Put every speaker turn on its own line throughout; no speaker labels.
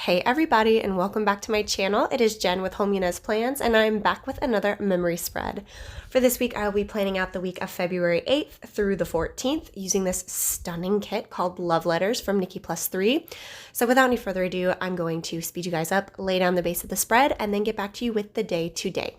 Hey everybody, and welcome back to my channel. It is Jen with Home Yunez Plans, and I'm back with another memory spread. For this week, I'll be planning out the week of February 8th through the 14th using this stunning kit called Love Letters from Nikkiplusthree. So without any further ado, I'm going to speed you guys up, lay down the base of the spread, and then get back to you with the day to day.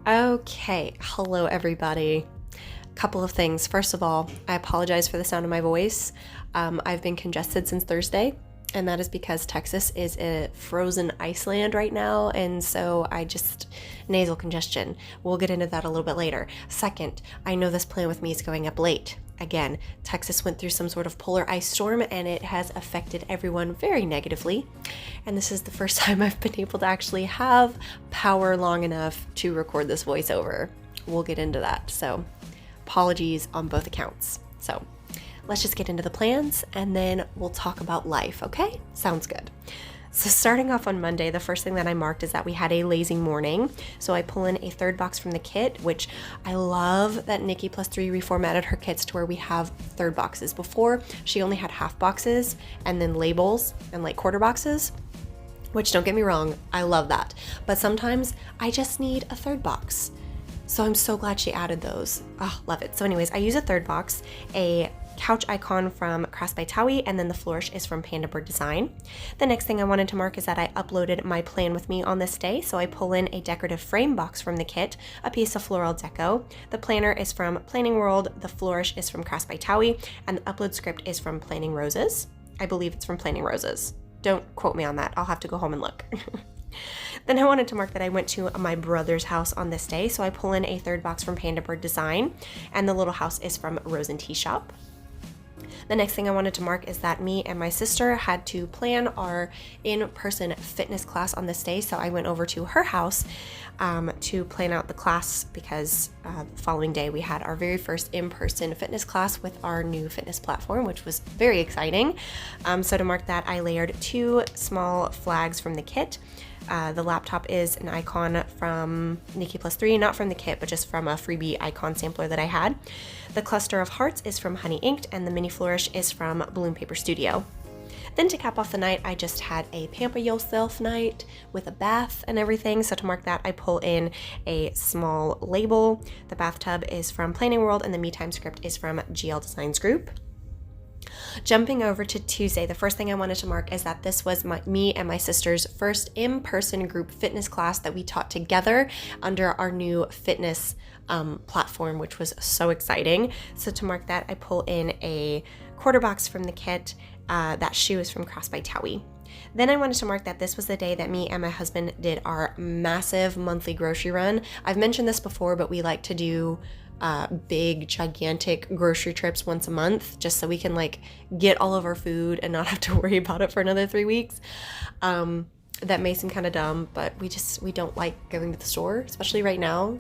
Okay, hello everybody. Couple of things. First of all, I apologize for the sound of my voice. I've been congested since Thursday, and that is because Texas is a frozen iceland right now, and so nasal congestion. We'll get into that a little bit later. Second, I know this plan with me is going up late. Again, Texas went through some sort of polar ice storm and it has affected everyone very negatively. And this is the first time I've been able to actually have power long enough to record this voiceover. We'll get into that. So apologies on both accounts. So let's just get into the plans and then we'll talk about life, okay? Sounds good. So starting off on Monday, the first thing that I marked is that we had a lazy morning. So I pull in a third box from the kit, which I love that Nikkiplusthree reformatted her kits to where we have third boxes. Before, she only had half boxes and then labels and like quarter boxes, which don't get me wrong, I love that. But sometimes I just need a third box. So I'm so glad she added those. Oh, love it. So anyways, I use a third box, a couch icon from Craft by Towie, and then the flourish is from Panda Bird Design. The next thing I wanted to mark is that I uploaded my plan with me on this day, so I pull in a decorative frame box from the kit, a piece of floral deco. The planner is from Planning World, the flourish is from Craft by Towie, and the upload script is from Planning Roses. I believe it's from Planning Roses. Don't quote me on that. I'll have to go home and look. Then I wanted to mark that I went to my brother's house on this day, so I pull in a third box from Panda Bird Design, and the little house is from Rose and Tea Shop. The next thing I wanted to mark is that me and my sister had to plan our in-person fitness class on this day, so I went over to her house to plan out the class because the following day we had our very first in-person fitness class with our new fitness platform, which was very exciting. So to mark that, I layered 2 small flags from the kit. The laptop is an icon from Nikkiplusthree, not from the kit, but just from a freebie icon sampler that I had. The cluster of hearts is from Honey Inked, and the mini flourish is from Balloon Paper Studio. Then to cap off the night, I just had a pamper yourself night with a bath and everything. So to mark that, I pull in a small label. The bathtub is from Planning World, and the Me Time script is from GL Designs Group. Jumping over to Tuesday, the first thing I wanted to mark is that this was me and my sister's first in-person group fitness class that we taught together under our new fitness platform, which was so exciting. So to mark that, I pull in a quarter box from the kit. That shoe is from Crafts by Towie. Then I wanted to mark that this was the day that me and my husband did our massive monthly grocery run. I've mentioned this before, but we like to do big, gigantic grocery trips once a month just so we can like get all of our food and not have to worry about it for another 3 weeks. That may seem kind of dumb, but we don't like going to the store, especially right now.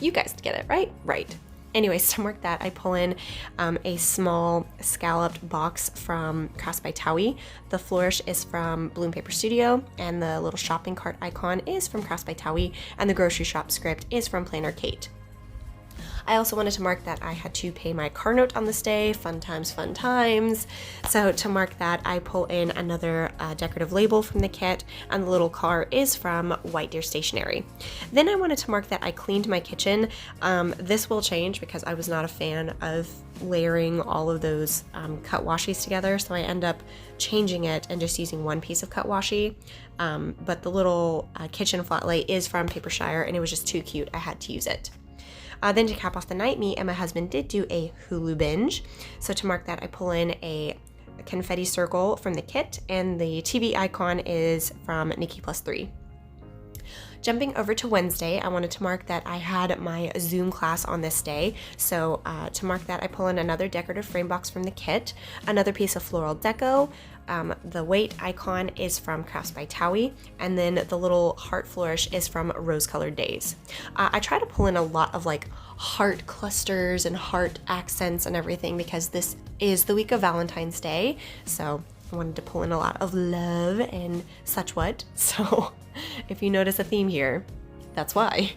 You guys get it, right? Right. Anyways, to mark that, I pull in a small scalloped box from Crafts by Towie. The flourish is from Bloom Paper Studio, and the little shopping cart icon is from Crafts by Towie, and the grocery shop script is from Planner Kate. I also wanted to mark that I had to pay my car note on this day. Fun times, fun times. So to mark that, I pull in another decorative label from the kit, and the little car is from White Deer Stationery. Then I wanted to mark that I cleaned my kitchen. This will change because I was not a fan of layering all of those cut washies together, so I end up changing it and just using one piece of cut washi. But the little kitchen flat lay is from Papershire, and it was just too cute. I had to use it. Then to cap off the night, me and my husband did do a Hulu binge. So to mark that, I pull in a confetti circle from the kit, and the TV icon is from Nikkiplusthree. Jumping over to Wednesday, I wanted to mark that I had my Zoom class on this day. So to mark that, I pull in another decorative frame box from the kit, another piece of floral deco. The weight icon is from Crafts by Towie, and then the little heart flourish is from Rose Colored Days. I try to pull in a lot of like heart clusters and heart accents and everything because this is the week of Valentine's Day, so I wanted to pull in a lot of love and such what. So if you notice a theme here, that's why.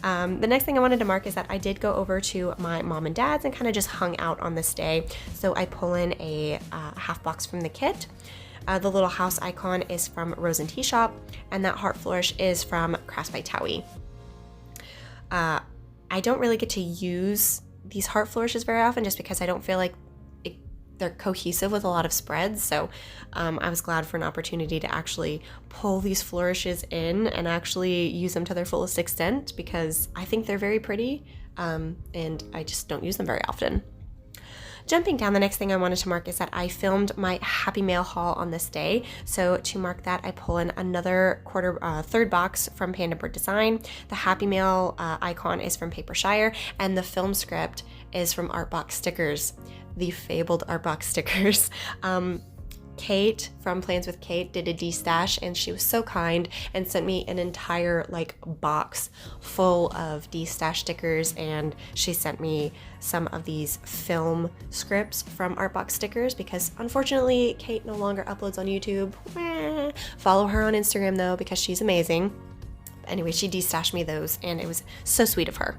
The next thing I wanted to mark is that I did go over to my mom and dad's and kind of just hung out on this day. So I pull in a half box from the kit. The little house icon is from Rose and Tea Shop, and that heart flourish is from Crafts by Towie. I don't really get to use these heart flourishes very often just because I don't feel like they're cohesive with a lot of spreads, so I was glad for an opportunity to actually pull these flourishes in and actually use them to their fullest extent because I think they're very pretty, and I just don't use them very often. Jumping down, the next thing I wanted to mark is that I filmed my Happy Mail haul on this day. So to mark that, I pull in another third box from Panda Bird Design. The Happy Mail icon is from Papershire, and the film script is from Artbox Stickers, the fabled Artbox Stickers. Kate from Plans with Kate did a de-stash, and she was so kind and sent me an entire like box full of de-stash stickers, and she sent me some of these film scripts from Artbox Stickers because unfortunately Kate no longer uploads on YouTube. Follow her on Instagram though because she's amazing. Anyway, she de-stashed me those, and it was so sweet of her.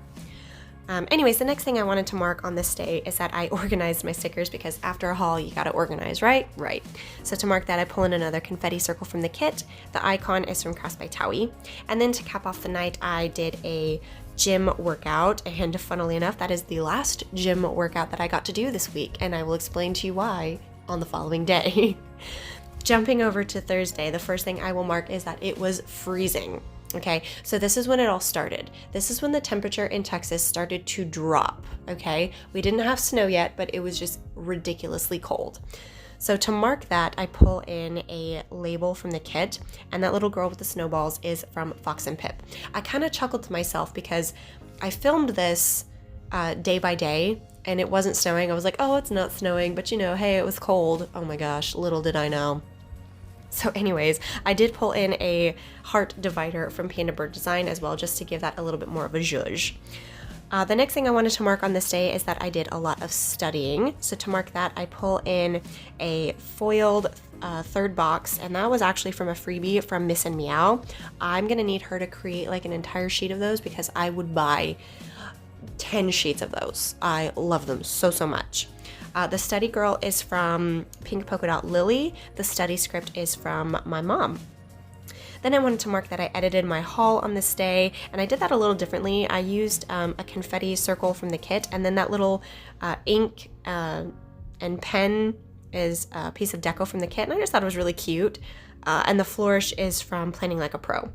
Anyways, the next thing I wanted to mark on this day is that I organized my stickers because after a haul, you gotta organize, right? Right. So to mark that, I pull in another confetti circle from the kit. The icon is from Crafts by Towie. And then to cap off the night, I did a gym workout, and funnily enough, that is the last gym workout that I got to do this week, and I will explain to you why on the following day. Jumping over to Thursday, the first thing I will mark is that it was freezing. Okay, so this is when it all started. This is when the temperature in Texas started to drop, okay? We didn't have snow yet, but it was just ridiculously cold. So to mark that, I pull in a label from the kit, and that little girl with the snowballs is from Fox and Pip. I kind of chuckled to myself because I filmed this day by day, and it wasn't snowing. I was like, oh, it's not snowing, but you know, hey, it was cold. Oh my gosh, little did I know. So anyways, I did pull in a heart divider from Panda Bird Design as well, just to give that a little bit more of a zhuzh. The next thing I wanted to mark on this day is that I did a lot of studying. So to mark that, I pull in a foiled third box, and that was actually from a freebie from Miss and Meow. I'm gonna need her to create like an entire sheet of those because I would buy 10 sheets of those. I love them so, so much. The study girl is from Pink Polka Dot Lily. The study script is from my mom. Then I wanted to mark that I edited my haul on this day, and I did that a little differently. I used a confetti circle from the kit, and then that little ink and pen is a piece of deco from the kit, and I just thought it was really cute. And the flourish is from Planning Like a Pro.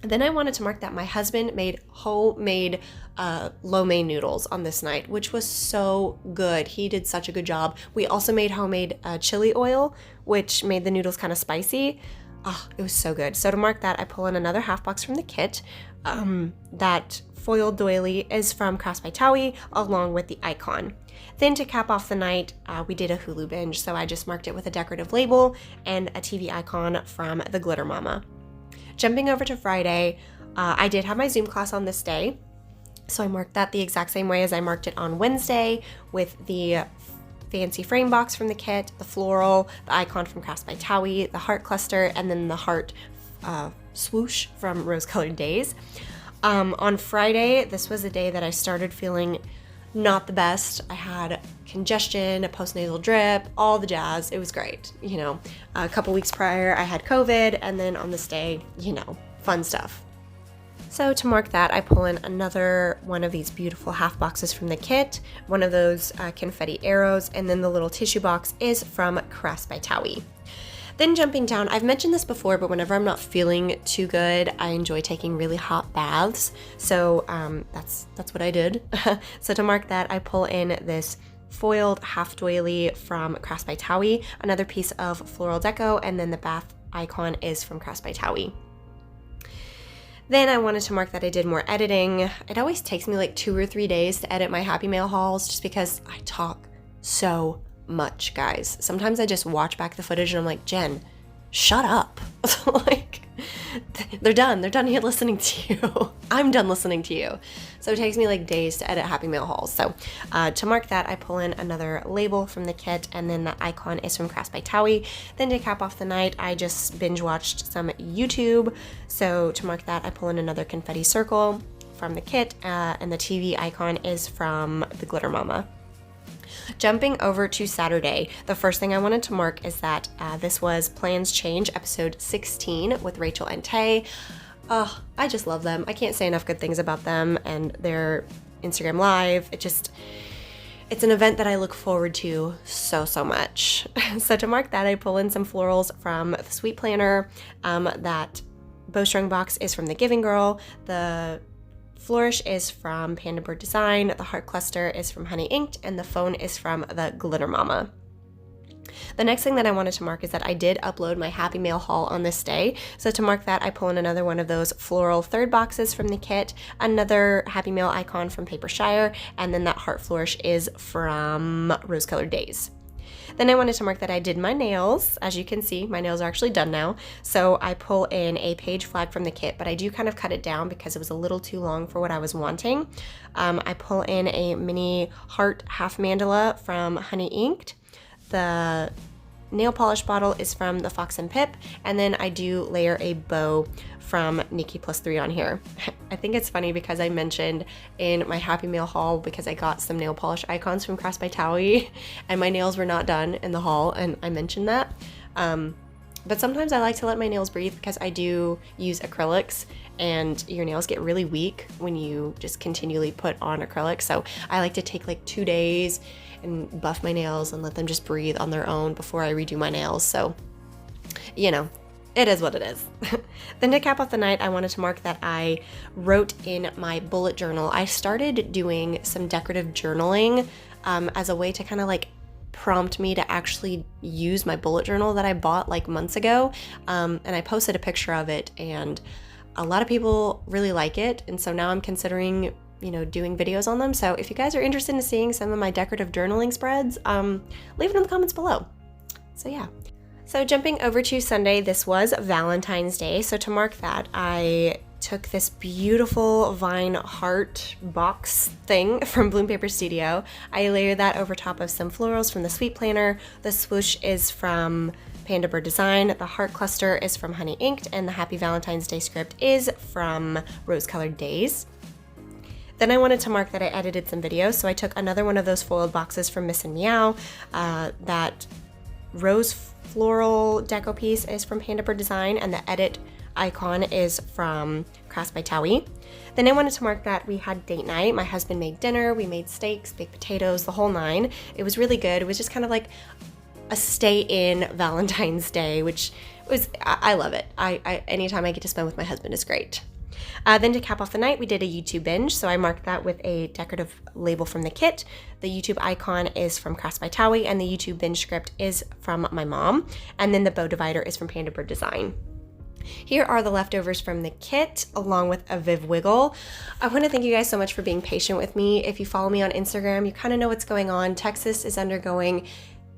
Then I wanted to mark that my husband made homemade lo mein noodles on this night, which was so good. He did such a good job. We also made homemade chili oil, which made the noodles kind of spicy. Oh, it was so good. So to mark that, I pull in another half box from the kit. That foiled doily is from Crafts by Towie, along with the icon. Then to cap off the night, we did a Hulu binge, so I just marked it with a decorative label and a TV icon from the Glitter Mama. Jumping over to Friday, I did have my Zoom class on this day, so I marked that the exact same way as I marked it on Wednesday, with the fancy frame box from the kit, the floral, the icon from Crafts by Towie, the heart cluster, and then the heart swoosh from Rose Colored Days. On Friday, this was the day that I started feeling not the best. I had congestion, a postnasal drip, all the jazz. It was great. You know, a couple weeks prior, I had COVID, and then on this day, you know, fun stuff. So to mark that, I pull in another one of these beautiful half boxes from the kit, one of those confetti arrows, and then the little tissue box is from Crafts by Towie. Then jumping down, I've mentioned this before, but whenever I'm not feeling too good, I enjoy taking really hot baths. So that's what I did. So to mark that, I pull in this foiled half doily from Crafts by Towie, another piece of floral deco, and then the bath icon is from Crafts by Towie. Then I wanted to mark that I did more editing. It always takes me like 2 or 3 days to edit my Happy Mail hauls just because I talk so much, guys. Sometimes I just watch back the footage and I'm like, Jen, shut up. Like, they're done here listening to you. I'm done listening to you. So it takes me like days to edit Happy Mail hauls. So to mark that, I pull in another label from the kit, and then the icon is from Crafts by Towie. Then to cap off the night, I just binge watched some YouTube. So to mark that, I pull in another confetti circle from the kit, and the TV icon is from the Glitter Mama. Jumping over to Saturday, the first thing I wanted to mark is that this was Plans Change, episode 16 with Rachel and Tay. Oh, I just love them. I can't say enough good things about them and their Instagram Live. It's an event that I look forward to so much. So to mark that, I pull in some florals from the Sweet Planner. That bowstring box is from the Giving Girl. The flourish is from Panda Bird Design, the heart cluster is from Honey Inked, and the phone is from the Glitter Mama. The next thing that I wanted to mark is that I did upload my Happy Mail haul on this day. So to mark that, I pull in another one of those floral third boxes from the kit, another Happy Mail icon from Paper Shire, and then that heart flourish is from Rose Colored Days. Then I wanted to mark that I did my nails. As you can see, my nails are actually done now. So I pull in a page flag from the kit, but I do kind of cut it down because it was a little too long for what I was wanting. I pull in a mini heart half mandala from Honey Inked. The nail polish bottle is from the Fox and Pip, and then I do layer a bow from Nikkiplusthree on here. I think it's funny because I mentioned in my Happy Mail haul, because I got some nail polish icons from Crafts by Towie, and my nails were not done in the haul, and I mentioned that. But sometimes I like to let my nails breathe because I do use acrylics, and your nails get really weak when you just continually put on acrylics. So I like to take like 2 days and buff my nails and let them just breathe on their own before I redo my nails. So, you know, it is what it is. Then to cap off the night, I wanted to mark that I wrote in my bullet journal. I started doing some decorative journaling as a way to kind of like prompt me to actually use my bullet journal that I bought like months ago. And I posted a picture of it, and a lot of people really like it. And so now I'm considering, you know, doing videos on them. So if you guys are interested in seeing some of my decorative journaling spreads, leave it in the comments below. So yeah. So jumping over to Sunday, this was Valentine's Day. So to mark that, I took this beautiful vine heart box thing from Bloom Paper Studio. I layered that over top of some florals from the Sweet Planner. The swoosh is from Panda Bird Design. The heart cluster is from Honey Inked, and the Happy Valentine's Day script is from Rose Colored Days. Then I wanted to mark that I edited some videos, so I took another one of those foiled boxes from Miss and Meow. That rose floral deco piece is from Panda Bird Design, and the edit icon is from Crafts by Towie. Then I wanted to mark that we had date night. My husband made dinner, we made steaks, baked potatoes, the whole nine. It was really good. It was just kind of like a stay in Valentine's Day, which was, I love it. Anytime I get to spend with my husband is great. Then to cap off the night, we did a YouTube binge. So I marked that with a decorative label from the kit. The YouTube icon is from Crafts by Towie, and the YouTube binge script is from my mom. And then the bow divider is from Panda Bird Design. Here are the leftovers from the kit, along with a Viv Wiggle. I want to thank you guys so much for being patient with me. If you follow me on Instagram, you kind of know what's going on. Texas is undergoing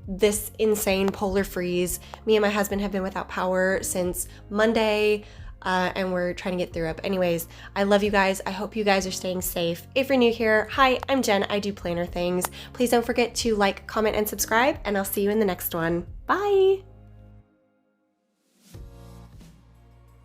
this insane polar freeze. Me and my husband have been without power since Monday, and we're trying to get through it. But anyways, I love you guys. I hope you guys are staying safe. If you're new here, hi, I'm Jen. I do planner things. Please don't forget to like, comment, and subscribe, and I'll see you in the next one. Bye!